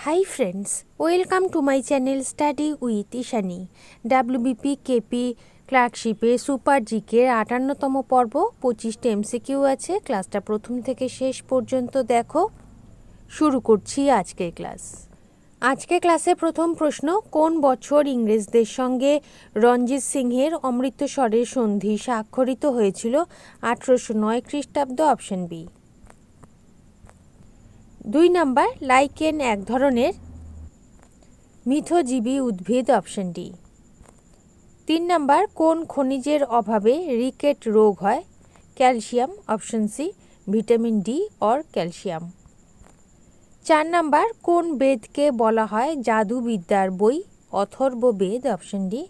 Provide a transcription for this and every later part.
Hi friends, welcome to my channel Study with Ishani. WBP KP ক্লার্কশিপে super জিকের 58তম পর্ব 25টা এমসিকিউ আছে। ক্লাসটা প্রথম থেকে শেষ পর্যন্ত দেখো। শুরু করছি আজকের ক্লাস। আজকে ক্লাসে প্রথম প্রশ্ন, কোন বছর ইংরেজদের সঙ্গে রঞ্জিত সিংহের অমৃতসরের সন্ধি স্বাক্ষরিত হয়েছিল? 1809 খ্রিস্টাব্দ, অপশন বি। 2 নাম্বার, লাইকেন এক ধরনের মিথজীবী উদ্ভিদ, অপশন ডি। 3 নাম্বার, কোন খনিজের অভাবে রিকেট রোগ হয়? Calcium, option C. Vitamin D or calcium. 4 number, কোন বেদকে বলা হয় জাদুবিদ্যার বই? Atharvaveda, option D.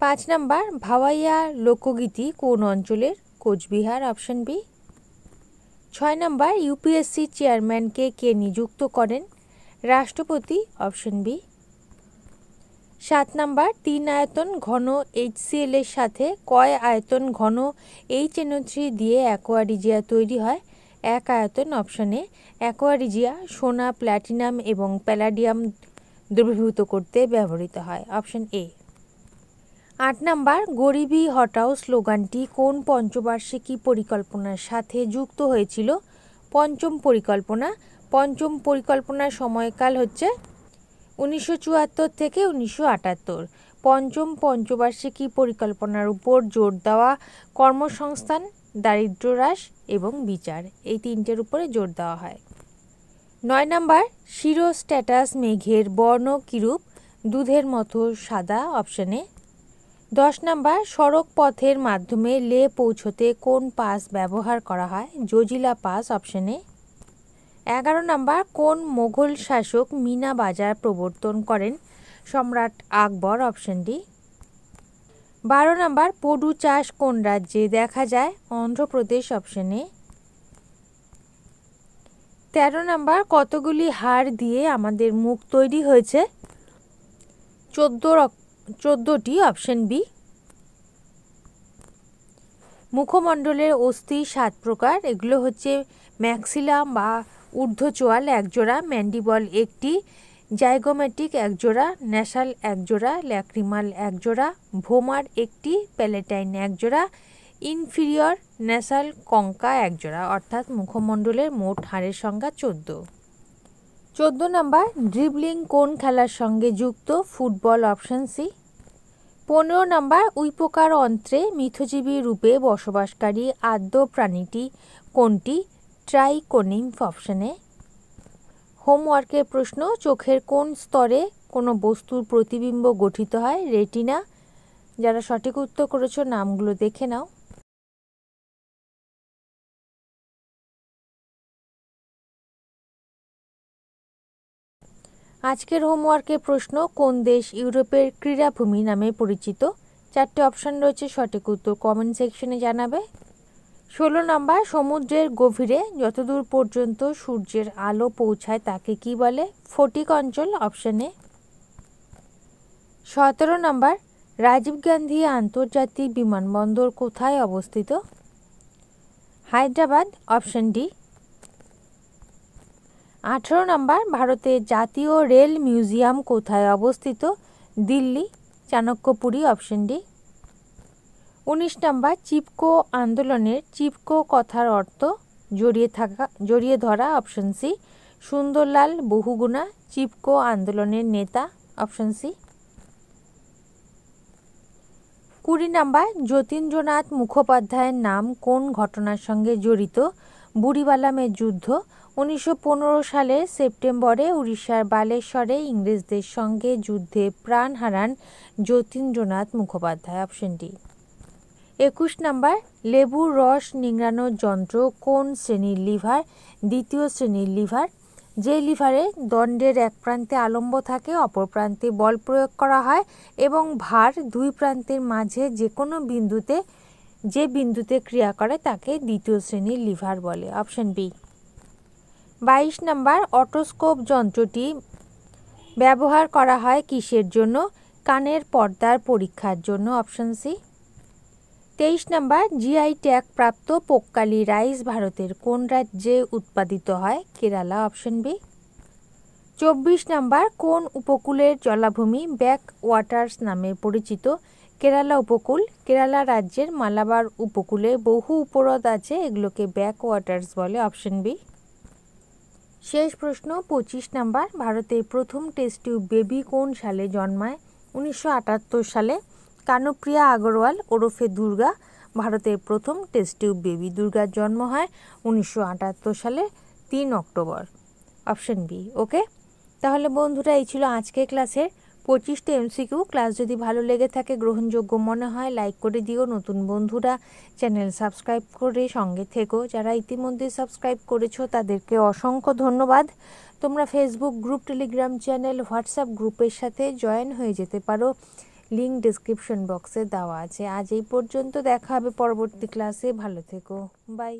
5 number, Bhawaiya লোকগীতি কোন অঞ্চলের? Coochbehar, option B. 6 number, UPSC চেয়ারম্যানকে কে নিযুক্ত করেন? রাষ্ট্রপতি, অপশন বি। 7 নাম্বার, 3 আয়তন ঘন HCl এর সাথে কয় আয়তন ঘন HNO3 দিয়ে অ্যাকোয়ারিজিয়া তৈরি হয়? 1 আয়তন, অপশন এ। অ্যাকোয়ারিজিয়া সোনা, প্ল্যাটিনাম এবং প্যালাডিয়াম দ্রবীভূত করতে ব্যবহৃত হয়, অপশন এ। 8 নাম্বার, গরিবি হটাও স্লোগানটি কোন পঞ্চবার্ষিকী পরিকল্পনার সাথে যুক্ত হয়েছিল? পঞ্চম পরিকল্পনা। পঞ্চম পরিকল্পনার সময়কাল হচ্ছে 1974 থেকে 1978। পঞ্চম পঞ্চবার্ষিকী পরিকল্পনার উপর জোর দেওয়া কর্মসংস্থান, দারিদ্র্য হ্রাস এবং বিচার, এই তিনটের উপরে জোর দেওয়া হয়। 9 নাম্বার, শিরোস্ট্যাটাস মেঘের বর্ণ কিরূপ? দুধের মতো সাদা, অপশন এ। 10 নাম্বার, সড়ক পথের মাধ্যমে লে পৌঁছতে কোন পাস ব্যবহার করা হয়? Zojila pass, option A. 11 number, কোন মোগল শাসক মিনা বাজার প্রবর্তন করেন? সম্রাট আকবর, অপশন ডি। 12 নাম্বার, পডু চাষ কোন রাজ্যে দেখা যায়? Andhra Pradesh, option A. 13 নাম্বার, কতগুলি হাড় দিয়ে আমাদের মুখ তৈরি হয়েছে? 14টি, অপশন বি। মুখমণ্ডলের অস্থি 7 প্রকার, এগুলো হচ্ছে ম্যাক্সিলা বা ঊর্ধ্বচোয়াল একজোড়া, ম্যান্ডিবল একটি, জাইগোমেটিক একজোড়া, ন্যাসাল একজোড়া, ল্যাক্রিমাল একজোড়া, ভোমার একটি, প্যালেটাইন একজোড়া, ইনফিরিয়র ন্যাসাল কঙ্কা একজোড়া। অর্থাৎ মুখমণ্ডলের মোট হাড়ের সংখ্যা 14। 14 নাম্বার, ড্রিবলিং কোন খেলার সঙ্গে যুক্ত? Football, option C. 15 নাম্বার, উইপোকার অন্ত্রে মিথজীবী রূপে বসবাসকারী আদ্য প্রাণীটি কোনটি? ট্রাইকোনিম্ফ, অপশন এ। হোমওয়ার্কের প্রশ্ন, চোখের কোন স্তরে কোনো বস্তুর প্রতিবিম্ব গঠিত হয়? রেটিনা। যারা সঠিক উত্তর করেছো নামগুলো দেখে নাও। আজকের হোমওয়ার্কের প্রশ্ন, কোন দেশ ইউরোপের ক্রীড়াভূমি নামে পরিচিত? 4টে অপশান রয়েছে, সঠিক উত্তর কমেন্ট সেকশনে জানাবে। 16 নাম্বার, সমুদ্রের গভীরে যতদূর পর্যন্ত সূর্যের আলো পৌঁছায় তাকে কি বলে? ফটিক অঞ্চল, option A. 17 number, Rajiv Gandhi আন্তর্জাতিক বিমানবন্দর কোথায় অবস্থিত? Hyderabad, option D. 18 নাম্বার, ভারতের জাতীয় রেল মিউজিয়াম কোথায় অবস্থিত? Delhi, Chanakyapuri, option D. 19 number, Chipko আন্দোলনের চিপকো কথার অর্থ জড়িয়ে ধরা, অপশন সি। সুন্দরলাল বহুগুণা চিপকো আন্দোলনের নেতা, অপশন সি। 20 নাম্বার, যতীন্দ্রনাথ মুখোপাধ্যায়ের নাম কোন ঘটনার সঙ্গে জড়িত? বুড়িবালামের যুদ্ধ। 1915 সালের সেপ্টেম্বরে উড়িষ্যার বালেশ্বরে ইংরেজদের সঙ্গে যুদ্ধে প্রাণ হারান Jatindranath Mukhopadhyay, option D. 21 number, লেবুর রস নিংড়ানোর যন্ত্র কোন শ্রেণীর লিভার? দ্বিতীয় শ্রেণীর লিভার। যে লিভারে দণ্ডের এক প্রান্তে আলম্ব থাকে, অপর প্রান্তে বল প্রয়োগ করা হয় এবং ভার দুই প্রান্তের মাঝে যে বিন্দুতে ক্রিয়া করে তাকে দ্বিতীয় শ্রেণীর লিভার বলে, অপশন বি। 22 নাম্বার, অটোস্কোপ যন্ত্রটি ব্যবহার করা হয় কিসের জন্য? কানের পর্দার পরীক্ষার জন্য, option C. 23 number, GI tag প্রাপ্ত পোক্কালি রাইস ভারতের কোন রাজ্যে উৎপাদিত হয়? Kerala, option B. 24 নাম্বার, কোন উপকূলের জলাভূমি ব্যাক ওয়াটার্স নামে পরিচিত? কেরালা উপকূল। কেরালা রাজ্যের মালাবার উপকূলে বহু উপহ্রদ আছে, এগুলোকে ব্যাক ওয়াটার্স বলে। Option B. শেষ প্রশ্ন 25 নাম্বার, ভারতের প্রথম টেস্ট টিউব বেবি কোন সালে জন্মায়? 1978 সালে। কানুপ্রিয়া আগরওয়াল ওরফে দুর্গা ভারতের প্রথম টেস্ট টিউব বেবি। দুর্গার জন্ম হয় 1978 সালে 3 অক্টোবর। Option B. ওকে, তাহলে বন্ধুরা এই ছিল আজকের ক্লাসের 25টা MCQ। ক্লাস যদি ভালো লেগে থাকে, গ্রহণযোগ্য মনে হয়, লাইক করে দিও। নতুন বন্ধুরা চ্যানেল সাবস্ক্রাইব করে সঙ্গে থেকো। যারা ইতিমধ্যে সাবস্ক্রাইব করেছো তাদেরকে অসংখ্য ধন্যবাদ। তোমরা Facebook group, Telegram channel, WhatsApp গ্রুপের সাথে জয়েন হয়ে যেতে পারো, লিঙ্ক ডেসক্রিপশন বক্সে দেওয়া আছে। আজ এই পর্যন্ত, দেখা হবে পরবর্তী ক্লাসে। ভালো থেকো, বাই।